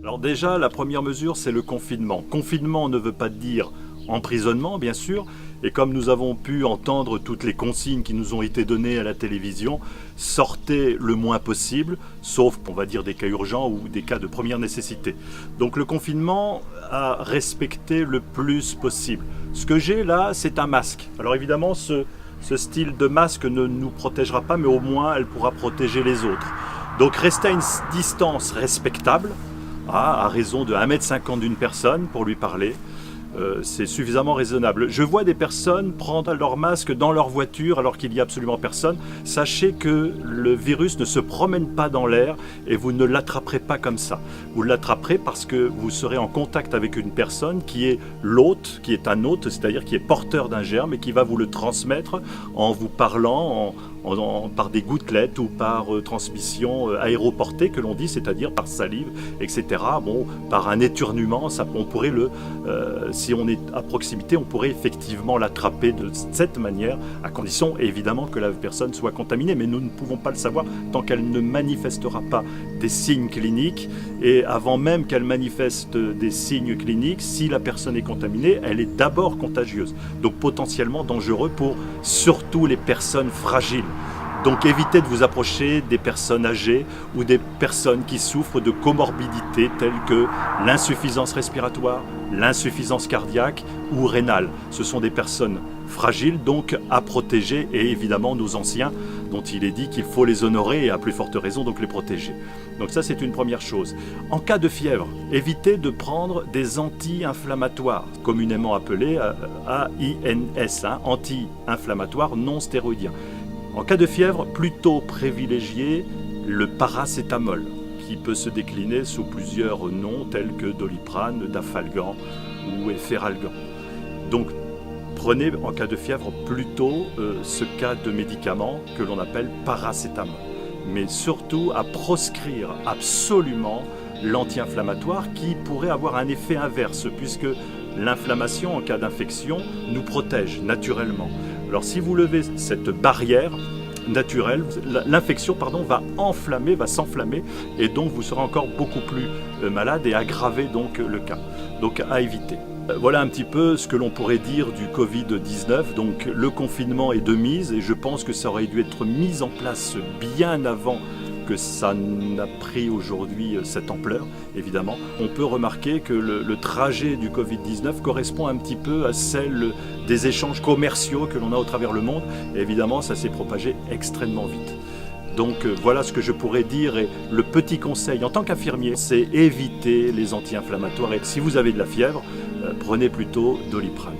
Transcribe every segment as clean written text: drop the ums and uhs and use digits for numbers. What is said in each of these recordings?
Alors déjà, la première mesure, c'est le confinement. Confinement ne veut pas dire emprisonnement, bien sûr, et comme nous avons pu entendre toutes les consignes qui nous ont été données à la télévision, sortez le moins possible, sauf, on va dire, des cas urgents ou des cas de première nécessité. Donc le confinement à respecter le plus possible. Ce que j'ai là, c'est un masque. Alors évidemment, ce style de masque ne nous protégera pas, mais au moins elle pourra protéger les autres. Donc restez à une distance respectable, à raison de 1,50 m d'une personne pour lui parler. C'est suffisamment raisonnable. Je vois des personnes prendre leur masque dans leur voiture alors qu'il n'y a absolument personne. Sachez que le virus ne se promène pas dans l'air et vous ne l'attraperez pas comme ça. Vous l'attraperez parce que vous serez en contact avec une personne qui est l'hôte, qui est un hôte, c'est-à-dire qui est porteur d'un germe et qui va vous le transmettre en vous parlant, par des gouttelettes ou par transmission aéroportée que l'on dit, c'est-à-dire par salive, etc. Bon, par un éternuement, on pourrait si on est à proximité, on pourrait effectivement l'attraper de cette manière, à condition évidemment que la personne soit contaminée, mais nous ne pouvons pas le savoir tant qu'elle ne manifestera pas des signes cliniques, et avant même qu'elle manifeste des signes cliniques, si la personne est contaminée, elle est d'abord contagieuse, donc potentiellement dangereux pour surtout les personnes fragiles. Donc évitez de vous approcher des personnes âgées ou des personnes qui souffrent de comorbidités telles que l'insuffisance respiratoire, l'insuffisance cardiaque ou rénale. Ce sont des personnes fragiles, donc à protéger, et évidemment nos anciens, dont il est dit qu'il faut les honorer et à plus forte raison donc les protéger. Donc ça, c'est une première chose. En cas de fièvre, évitez de prendre des anti-inflammatoires, communément appelés AINS, anti-inflammatoires non stéroïdiens. En cas de fièvre, plutôt privilégier le paracétamol, qui peut se décliner sous plusieurs noms tels que Doliprane, Dafalgan ou Efferalgan. Donc prenez en cas de fièvre plutôt ce cas de médicament que l'on appelle paracétamol. Mais surtout à proscrire absolument l'anti-inflammatoire qui pourrait avoir un effet inverse, puisque l'inflammation en cas d'infection nous protège naturellement. Alors si vous levez cette barrière naturelle, l'infection va s'enflammer et donc vous serez encore beaucoup plus malade et aggraver donc le cas. Donc à éviter. Voilà un petit peu ce que l'on pourrait dire du Covid-19. Donc le confinement est de mise et je pense que ça aurait dû être mis en place bien avant que ça n'a pris aujourd'hui cette ampleur, évidemment. On peut remarquer que le trajet du Covid-19 correspond un petit peu à celle des échanges commerciaux que l'on a au travers le monde. Et évidemment, ça s'est propagé extrêmement vite. Donc voilà ce que je pourrais dire. Et le petit conseil en tant qu'infirmier, c'est éviter les anti-inflammatoires. Et si vous avez de la fièvre, prenez plutôt Doliprane.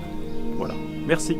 Voilà. Merci.